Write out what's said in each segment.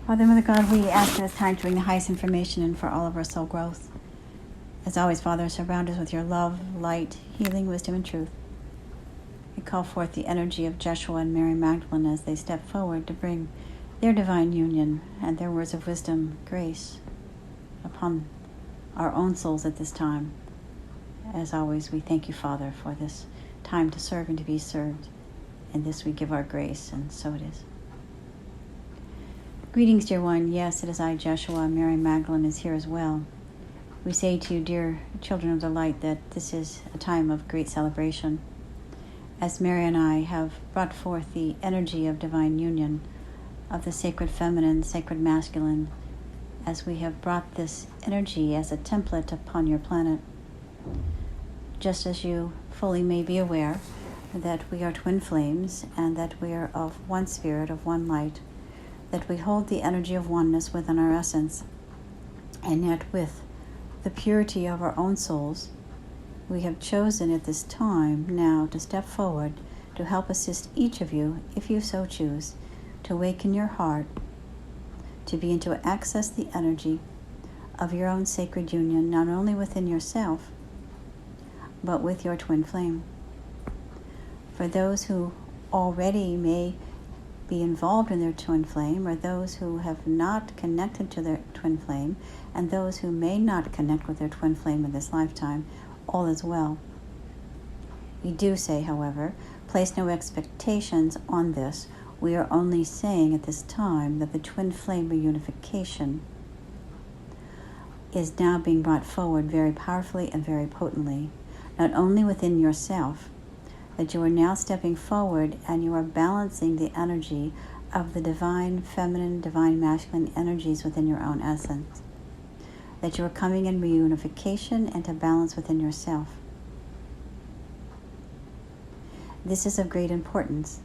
Father, Mother God, we ask at this time to bring the highest information and for all of our soul growth. As always, Father, surround us with your love, light, healing, wisdom, and truth. We call forth the energy of Joshua and Mary Magdalene as they step forward to bring their divine union and their words of wisdom, grace upon our own souls at this time. As always, we thank you, Father, for this time to serve and to be served. In this we give our grace, and so it is. Greetings, dear one. Yes, it is I, Joshua. Mary Magdalene is here as well. We say to you, dear children of the light, that this is a time of great celebration. As Mary and I have brought forth the energy of divine union, of the sacred feminine, sacred masculine, as we have brought this energy as a template upon your planet, just as you fully may be aware that we are twin flames and that we are of one spirit, of one light, that we hold the energy of oneness within our essence, and yet with the purity of our own souls, we have chosen at this time now to step forward to help assist each of you, if you so choose, to awaken your heart, to begin to access the energy of your own sacred union, not only within yourself, but with your twin flame. For those who already may be involved in their twin flame, or those who have not connected to their twin flame, and those who may not connect with their twin flame in this lifetime, all is well. We do say, however, place no expectations on this. We are only saying at this time that the twin flame reunification is now being brought forward very powerfully and very potently, not only within yourself, that you are now stepping forward and you are balancing the energy of the divine feminine, divine masculine energies within your own essence. That you are coming in reunification and to balance within yourself. This is of great importance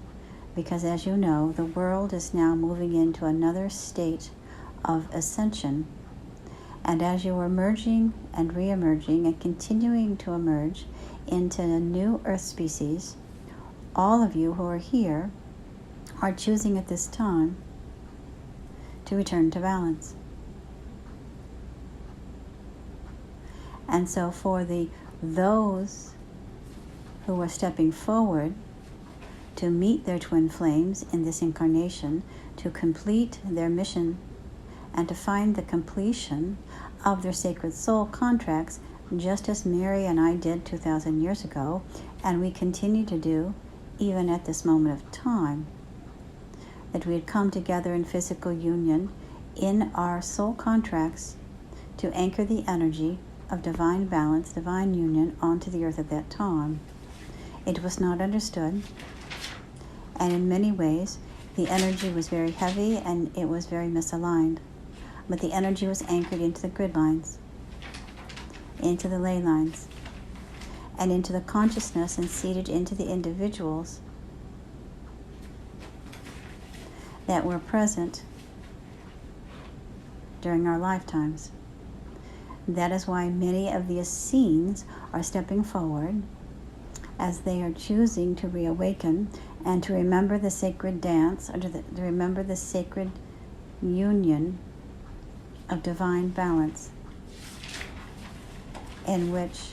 because, as you know, the world is now moving into another state of ascension. And as you are emerging and re-emerging and continuing to emerge into a new Earth species, all of you who are here are choosing at this time to return to balance. And so for those who are stepping forward to meet their twin flames in this incarnation, to complete their mission and to find the completion of their sacred soul contracts, just as Mary and I did 2,000 years ago, and we continue to do even at this moment of time, that we had come together in physical union in our soul contracts to anchor the energy of divine balance, divine union onto the earth at that time. It was not understood, and in many ways the energy was very heavy and it was very misaligned, but the energy was anchored into the grid lines, into the ley lines, and into the consciousness and seated into the individuals that were present during our lifetimes. That is why many of the Essenes are stepping forward as they are choosing to reawaken and to remember the sacred dance, or to remember the sacred union of divine balance, in which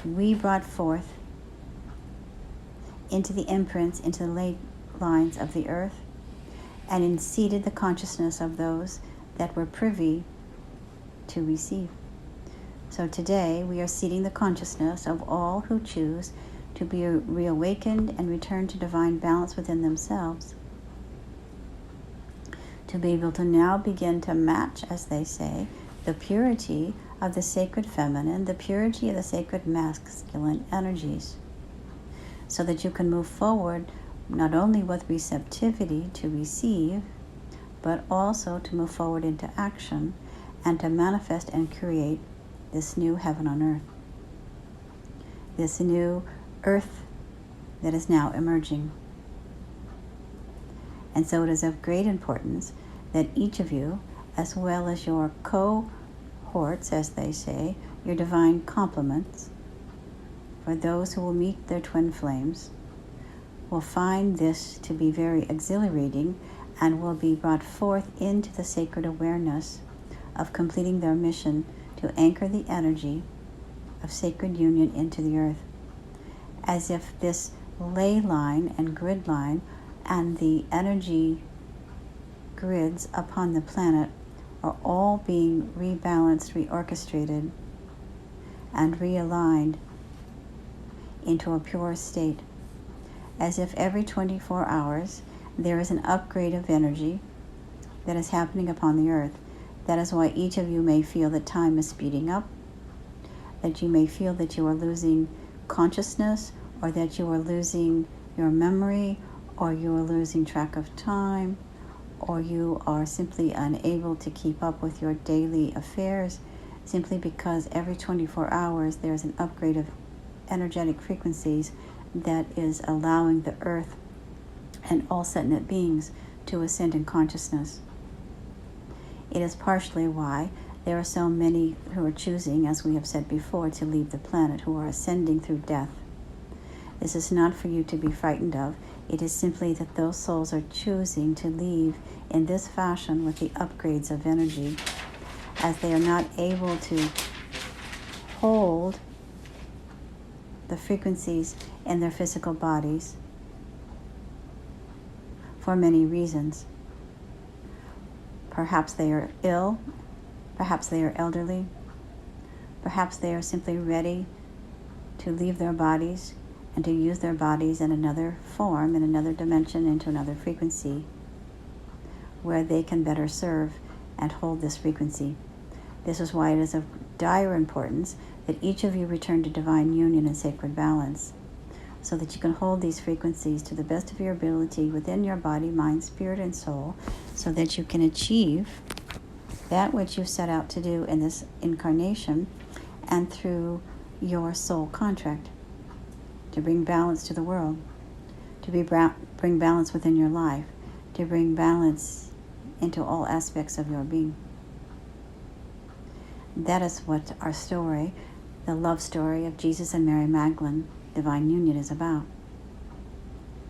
we brought forth into the imprints, into the ley lines of the earth, and seated the consciousness of those that were privy to receive. So today we are seating the consciousness of all who choose to be reawakened and return to divine balance within themselves, to be able to now begin to match, as they say, the purity of the sacred feminine, the purity of the sacred masculine energies, so that you can move forward not only with receptivity to receive, but also to move forward into action and to manifest and create this new heaven on earth, this new earth that is now emerging. And so it is of great importance that each of you, as well as your cohorts, as they say, your divine complements, for those who will meet their twin flames, will find this to be very exhilarating and will be brought forth into the sacred awareness of completing their mission to anchor the energy of sacred union into the earth, as if this ley line and grid line and the energy grids upon the planet are all being rebalanced, reorchestrated, and realigned into a pure state, as if every 24 hours there is an upgrade of energy that is happening upon the earth. That is why each of you may feel that time is speeding up, that you may feel that you are losing consciousness, or that you are losing your memory, or you are losing track of time, or you are simply unable to keep up with your daily affairs, simply because every 24 hours there's an upgrade of energetic frequencies that is allowing the earth and all sentient beings to ascend in consciousness. It is partially why there are so many who are choosing, as we have said before, to leave the planet, who are ascending through death. This is not for you to be frightened of. It is simply that those souls are choosing to leave in this fashion with the upgrades of energy, as they are not able to hold the frequencies in their physical bodies for many reasons. Perhaps they are ill, perhaps they are elderly, perhaps they are simply ready to leave their bodies and to use their bodies in another form, in another dimension, into another frequency, where they can better serve and hold this frequency. This is why it is of dire importance that each of you return to divine union and sacred balance, so that you can hold these frequencies to the best of your ability within your body, mind, spirit, and soul, so that you can achieve that which you set out to do in this incarnation and through your soul contract, to bring balance to the world, to bring balance within your life, to bring balance into all aspects of your being. That is what our story, the love story of Jesus and Mary Magdalene, divine union, is about.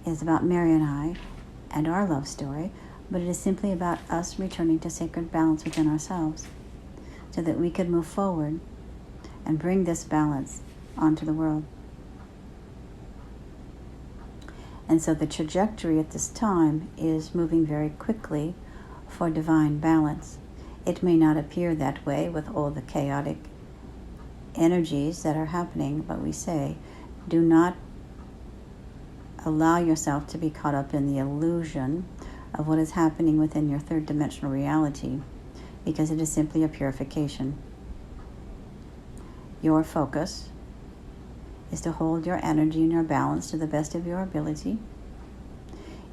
It is about Mary and I and our love story, but it is simply about us returning to sacred balance within ourselves, so that we could move forward and bring this balance onto the world. And so the trajectory at this time is moving very quickly for divine balance. It may not appear that way with all the chaotic energies that are happening, but we say, do not allow yourself to be caught up in the illusion of what is happening within your third dimensional reality, because it is simply a purification. Your focus is to hold your energy and your balance to the best of your ability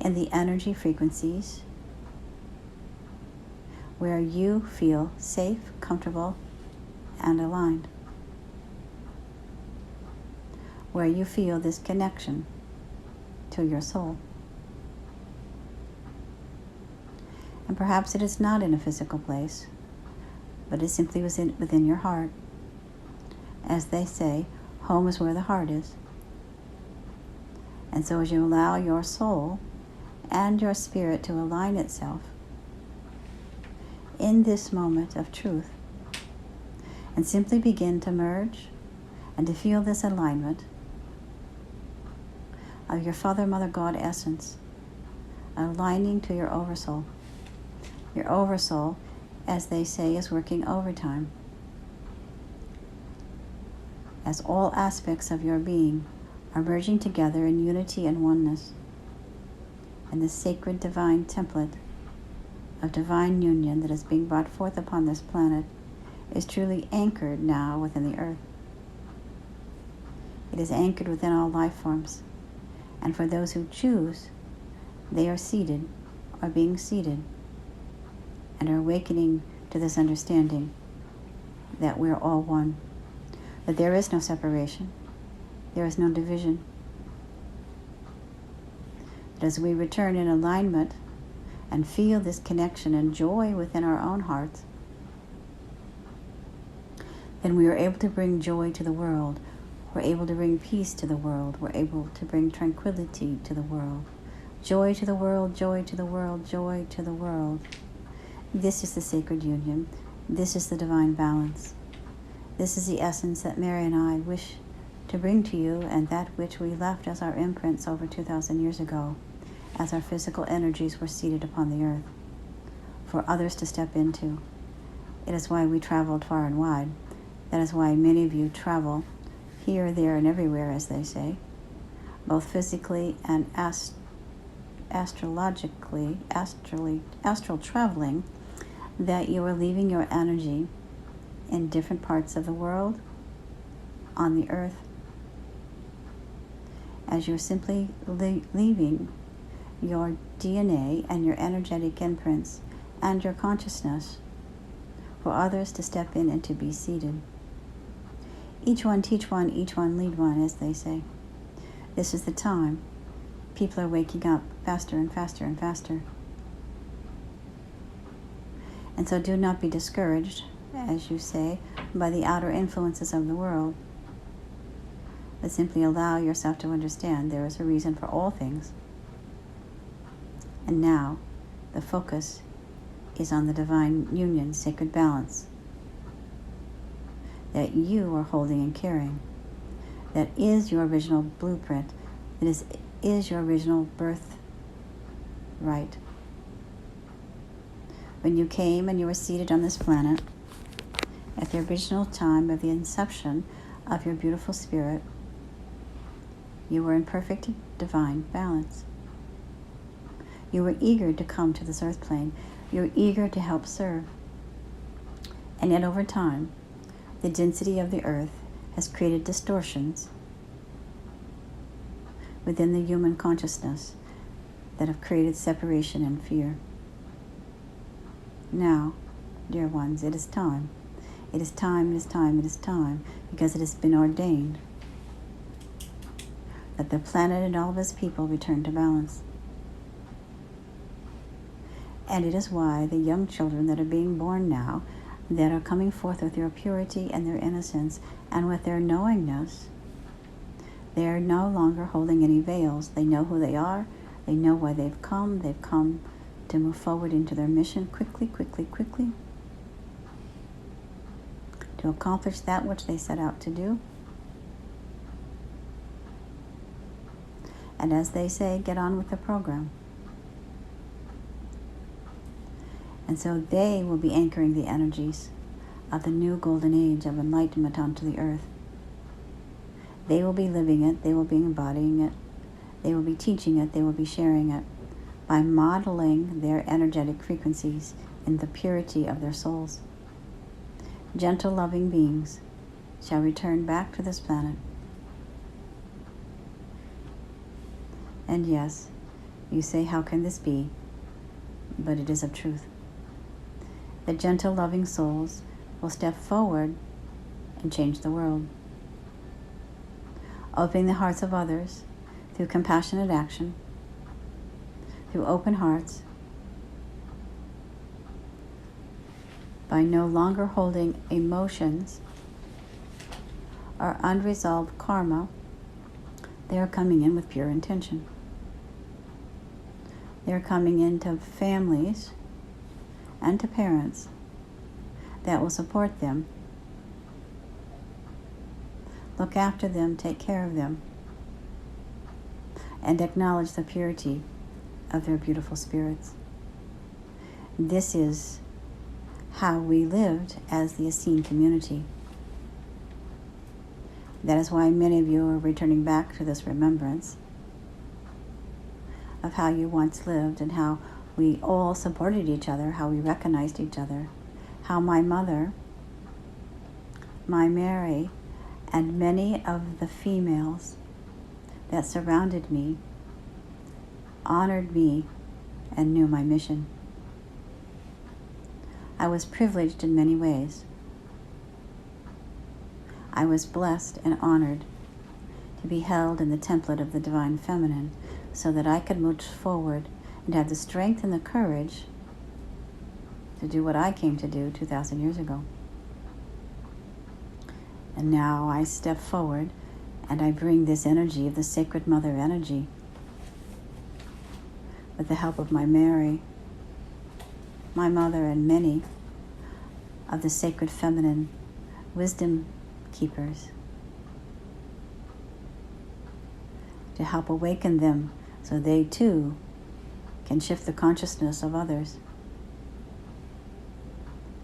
in the energy frequencies where you feel safe, comfortable, and aligned, where you feel this connection to your soul. And perhaps it is not in a physical place, but it simply within your heart. As they say, home is where the heart is. And so as you allow your soul and your spirit to align itself in this moment of truth, and simply begin to merge and to feel this alignment of your Father, Mother, God essence, aligning to your oversoul. Your oversoul, as they say, is working overtime, as all aspects of your being are merging together in unity and oneness. And the sacred divine template of divine union that is being brought forth upon this planet is truly anchored now within the earth. It is anchored within all life forms. And for those who choose, they are seated, are being seated, and are awakening to this understanding that we're all one, that there is no separation, there is no division. That as we return in alignment and feel this connection and joy within our own hearts, then we are able to bring joy to the world. We're able to bring peace to the world. We're able to bring tranquility to the world, Joy to the world, joy to the world, joy to the world. This is the sacred union. This is the divine balance. This is the essence that Mary and I wish to bring to you, and that which we left as our imprints over 2,000 years ago, as our physical energies were seated upon the earth, for others to step into. It is why we traveled far and wide. That is why many of you travel here, there, and everywhere, as they say, both physically and astral traveling, that you are leaving your energy in different parts of the world, on the earth, as you're simply leaving your DNA and your energetic imprints and your consciousness for others to step in and to be seated. Each one teach one, each one lead one, as they say. This is the time. People are waking up faster and faster and faster. And so do not be discouraged, as you say, by the outer influences of the world, but simply allow yourself to understand there is a reason for all things. And now, the focus is on the divine union, sacred balance, that you are holding and carrying. That is your original blueprint. It is your original birth right. When you came and you were seated on this planet, at the original time of the inception of your beautiful spirit, you were in perfect divine balance. You were eager to come to this earth plane. You were eager to help serve. And yet over time, the density of the earth has created distortions within the human consciousness that have created separation and fear. Now, dear ones, it is time. It is time, it is time, it is time, because it has been ordained that the planet and all of its people return to balance. And it is why the young children that are being born now, that are coming forth with their purity and their innocence and with their knowingness, they are no longer holding any veils. They know who they are. They know why they've come. They've come to move forward into their mission quickly, to accomplish that which they set out to do. And as they say, get on with the program. And so they will be anchoring the energies of the new golden age of enlightenment onto the earth. They will be living it. They will be embodying it. They will be teaching it. They will be sharing it by modeling their energetic frequencies in the purity of their souls. Gentle, loving beings shall return back to this planet. And yes, you say, how can this be? But it is of truth. The gentle, loving souls will step forward and change the world, opening the hearts of others through compassionate action, through open hearts, by no longer holding emotions or unresolved karma. They are coming in with pure intention. They are coming into families and to parents that will support them, look after them, take care of them, and acknowledge the purity of their beautiful spirits. This is how we lived as the Essene community. That is why many of you are returning back to this remembrance of how you once lived and how we all supported each other, how we recognized each other, how my mother, my Mary, and many of the females that surrounded me honored me and knew my mission. I was privileged in many ways. I was blessed and honored to be held in the template of the Divine Feminine so that I could move forward and have the strength and the courage to do what I came to do 2,000 years ago. And now I step forward and I bring this energy of the Sacred Mother energy with the help of my Mary, my mother, and many of the sacred feminine wisdom keepers, to help awaken them so they too can shift the consciousness of others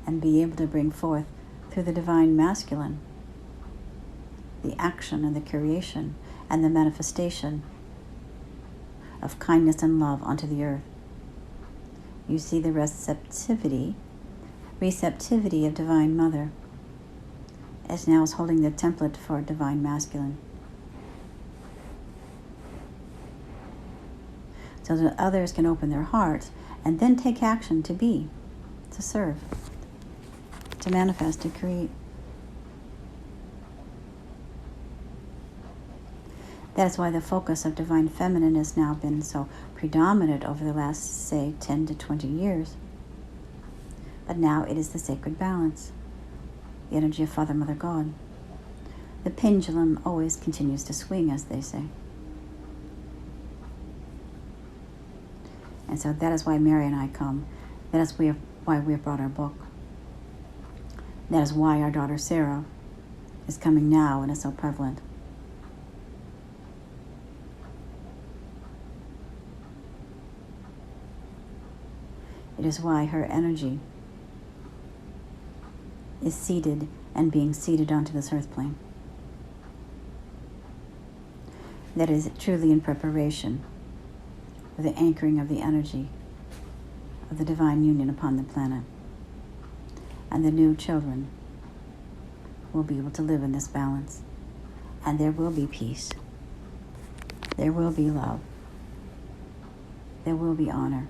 and be able to bring forth through the divine masculine the action and the creation and the manifestation of kindness and love onto the earth. You see the receptivity of Divine Mother as now is holding the template for Divine Masculine, so that others can open their hearts and then take action to be, to serve, to manifest, to create. That is why the focus of Divine Feminine has now been so predominant over the last, say, 10 to 20 years. But now it is the sacred balance, the energy of Father, Mother, God. The pendulum always continues to swing, as they say. And so that is why Mary and I come. That is why we have brought our book. That is why our daughter Sarah is coming now and is so prevalent. It is why her energy is seated and being seated onto this earth plane. That is truly in preparation for the anchoring of the energy of the divine union upon the planet. And the new children will be able to live in this balance. And there will be peace. There will be love. There will be honor.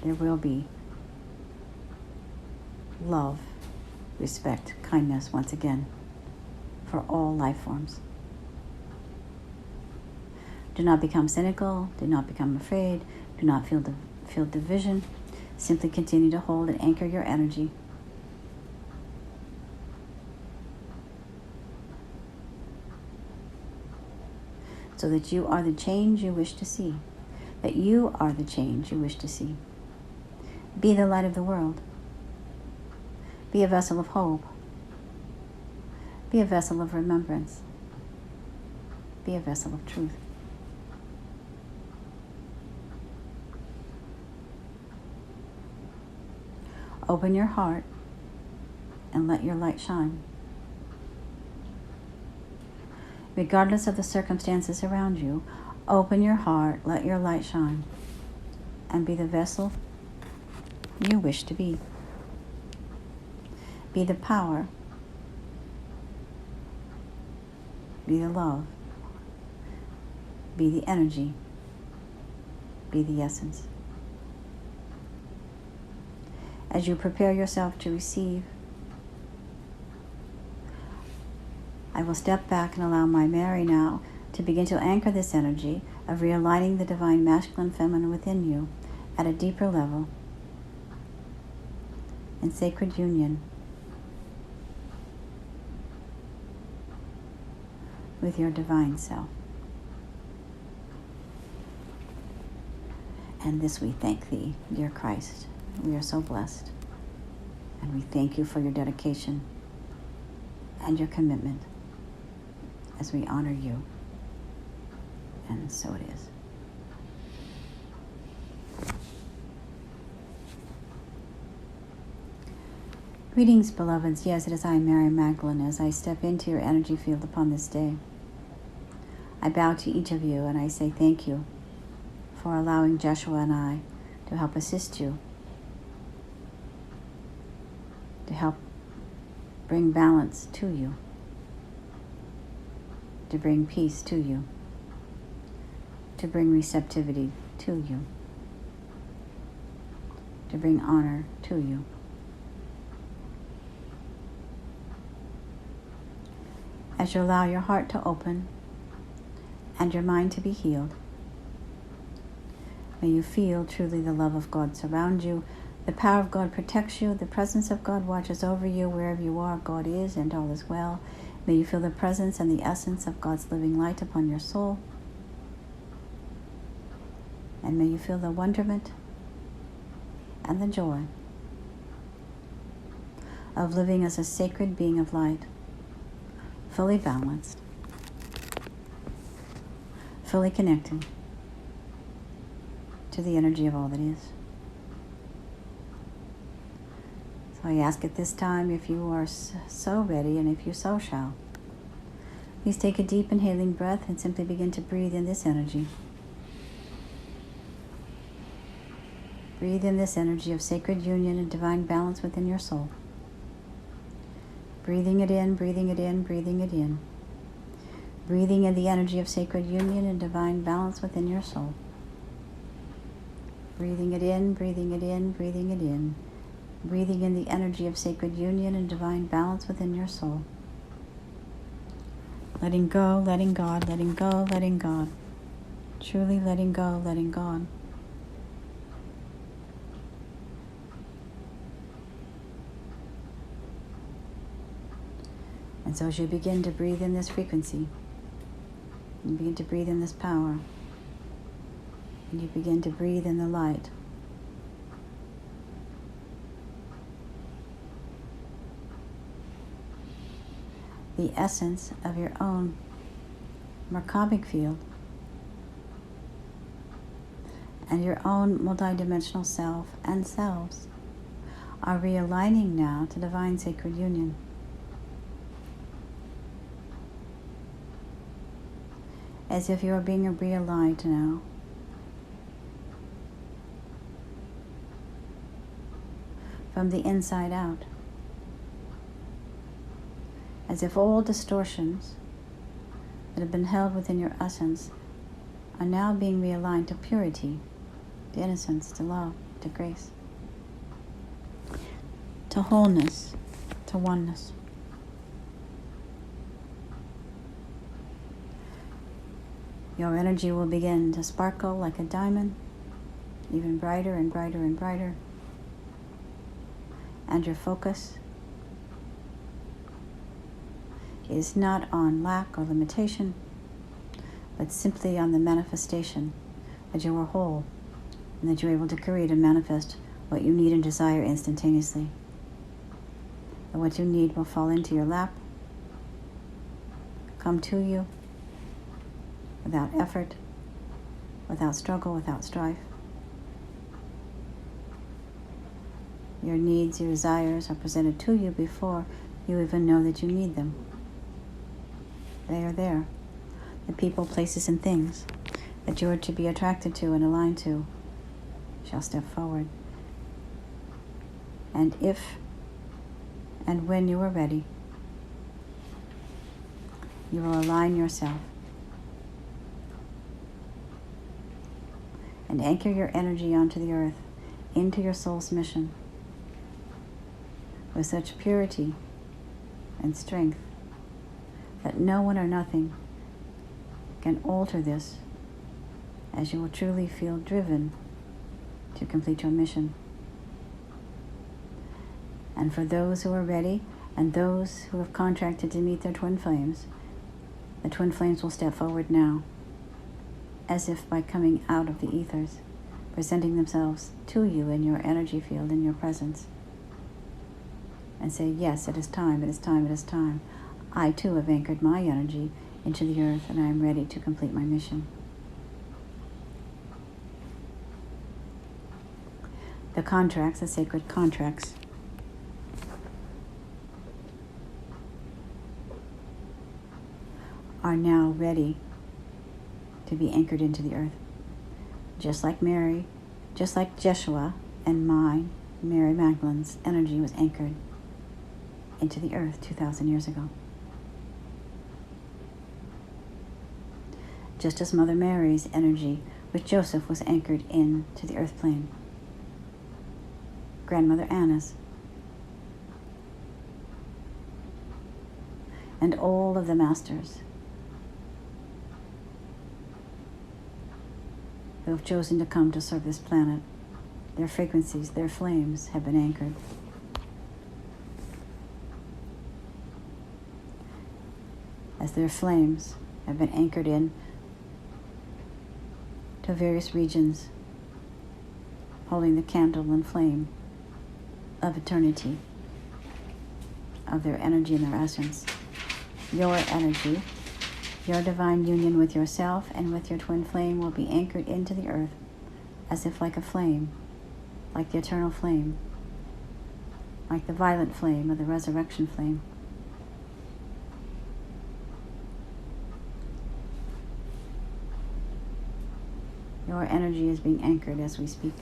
There will be love, respect, kindness once again for all life forms. Do not become cynical. Do not become afraid. Do not feel division. Simply continue to hold and anchor your energy. So that you are the change you wish to see. That you are the change you wish to see. Be the light of the world. Be a vessel of hope. Be a vessel of remembrance. Be a vessel of truth. Open your heart and let your light shine. Regardless of the circumstances around you, open your heart, let your light shine, and be the vessel you wish to be. Be the power. Be the love. Be the energy. Be the essence. As you prepare yourself to receive, I will step back and allow my Mary now to begin to anchor this energy of realigning the divine masculine feminine within you at a deeper level in sacred union with your divine self. And this we thank thee, dear Christ. We are so blessed. And we thank you for your dedication and your commitment as we honor you. And so it is. Greetings, beloveds. Yes, it is I, Mary Magdalene, as I step into your energy field upon this day. I bow to each of you and I say thank you for allowing Joshua and I to help assist you, to help bring balance to you, to bring peace to you, to bring receptivity to you, to bring honor to you. As you allow your heart to open and your mind to be healed, may you feel truly the love of God surround you, the power of God protects you, the presence of God watches over you wherever you are. God is, and all is well. May you feel the presence and the essence of God's living light upon your soul. And may you feel the wonderment and the joy of living as a sacred being of light, fully balanced, fully connected to the energy of all that is. So I ask at this time, if you are so ready and if you so shall, please take a deep inhaling breath and simply begin to breathe in this energy. Breathe in this energy of sacred union and divine balance within your soul. Breathing it in, breathing it in, breathing it in. Breathing in the energy of sacred union and divine balance within your soul. Breathing it in, breathing it in, breathing it in. Breathing in the energy of sacred union and divine balance within your soul. Letting go, letting God, letting go, letting God. Truly letting go, letting God. And so as you begin to breathe in this frequency, you begin to breathe in this power, and you begin to breathe in the light, the essence of your own Merkabic field and your own multidimensional self and selves are realigning now to divine sacred union. As if you are being realigned now. From the inside out. As if all distortions that have been held within your essence are now being realigned to purity, to innocence, to love, to grace, to wholeness, to oneness. Your energy will begin to sparkle like a diamond, even brighter and brighter and brighter. And your focus is not on lack or limitation, but simply on the manifestation that you are whole and that you're able to create and manifest what you need and desire instantaneously. And what you need will fall into your lap, come to you, without effort, without struggle, without strife. Your needs, your desires are presented to you before you even know that you need them. They are there. The people, places, and things that you are to be attracted to and aligned to shall step forward. And if and when you are ready, you will align yourself and anchor your energy onto the earth, into your soul's mission, with such purity and strength that no one or nothing can alter this, as you will truly feel driven to complete your mission. And for those who are ready and those who have contracted to meet their twin flames, the twin flames will step forward now, as if by coming out of the ethers, presenting themselves to you in your energy field, in your presence, and say, yes, it is time, it is time, it is time. I too have anchored my energy into the earth and I am ready to complete my mission. The contracts, the sacred contracts, are now ready to be anchored into the earth. Just like Mary, just like Jeshua and mine, Mary Magdalene's energy was anchored into the earth 2,000 years ago. Just as Mother Mary's energy with Joseph was anchored into the earth plane. Grandmother Anna's. And all of the masters who have chosen to come to serve this planet, their frequencies, their flames have been anchored. As their flames have been anchored in to to various regions, holding the candle and flame of eternity, of their energy and their essence. Your energy, your divine union with yourself and with your twin flame will be anchored into the earth as if like a flame, like the eternal flame, like the violet flame or the resurrection flame. Your energy is being anchored as we speak.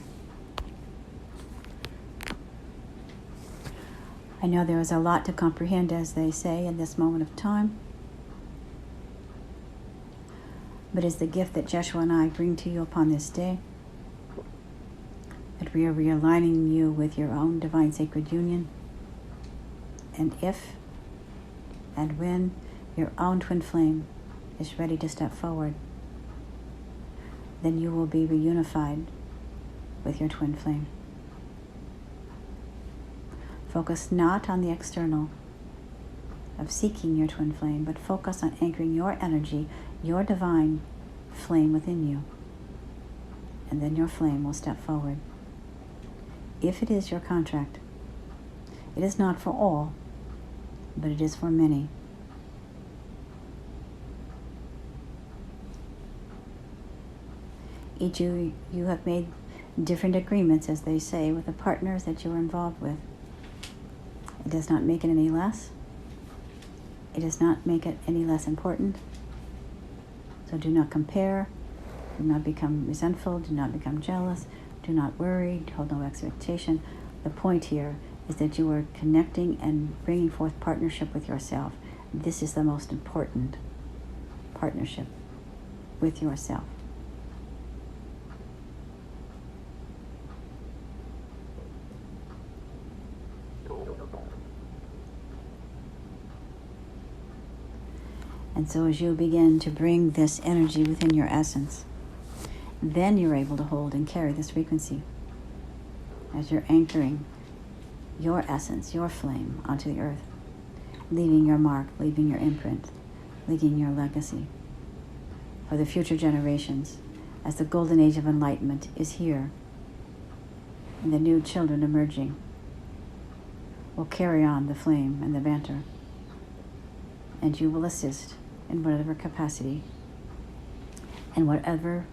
I know there is a lot to comprehend, as they say, in this moment of time. But it's the gift that Jeshua and I bring to you upon this day, that we are realigning you with your own divine sacred union. And if and when your own twin flame is ready to step forward, then you will be reunified with your twin flame. Focus not on the external of seeking your twin flame, but focus on anchoring your energy, your divine flame within you. And then your flame will step forward. If it is your contract, it is not for all, but it is for many. Each of you have made different agreements, as they say, with the partners that you are involved with. It does not make it any less. It does not make it any less important. So do not compare. Do not become resentful. Do not become jealous. Do not worry. Hold no expectation. The point here is that you are connecting and bringing forth partnership with yourself. This is the most important partnership with yourself. And so as you begin to bring this energy within your essence, then you're able to hold and carry this frequency as you're anchoring your essence, your flame onto the earth, leaving your mark, leaving your imprint, leaving your legacy for the future generations as the golden age of enlightenment is here and the new children emerging will carry on the flame and the banter, and you will assist in whatever capacity and whatever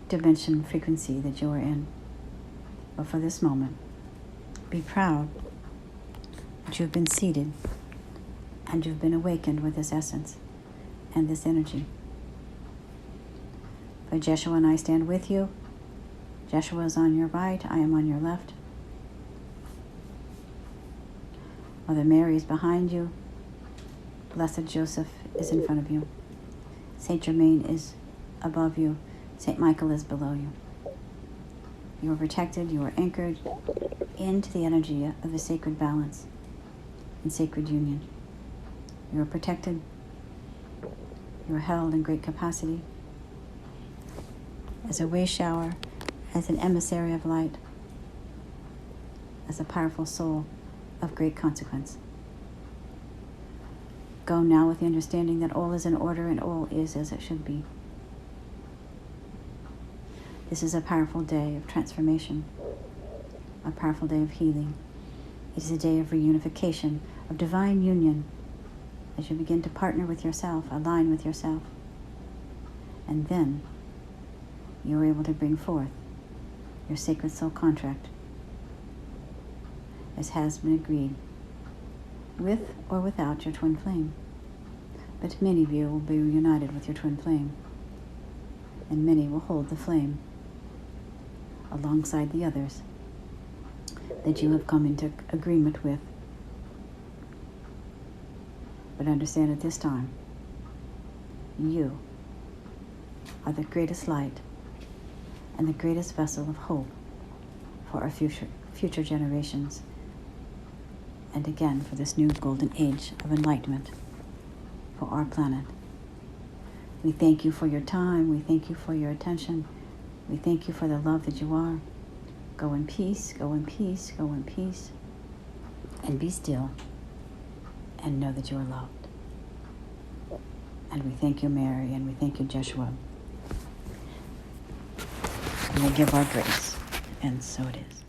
dimension frequency that you are in. But for this moment, be proud that you've been seated and you've been awakened with this essence and this energy. For Jeshua and I stand with you. Jeshua is on your right, I am on your left. Mother Mary is behind you. Blessed Joseph is in front of you. Saint Germain is above you. Saint Michael is below you. You are protected, you are anchored into the energy of a sacred balance and sacred union. You are protected. You are held in great capacity as a way shower, as an emissary of light, as a powerful soul of great consequence. Go now with the understanding that all is in order and all is as it should be. This is a powerful day of transformation, a powerful day of healing. It is a day of reunification, of divine union, as you begin to partner with yourself, align with yourself. And then you are able to bring forth your sacred soul contract, as has been agreed, with or without your twin flame. But many of you will be reunited with your twin flame, and many will hold the flame alongside the others that you have come into agreement with. But understand at this time, you are the greatest light and the greatest vessel of hope for our future generations, and again for this new golden age of enlightenment for our planet. We thank you for your time. We thank you for your attention. We thank you for the love that you are. Go in peace, go in peace, go in peace, and be still and know that you are loved. And we thank you, Mary, and we thank you, Jeshua. and will give our grace. And so it is.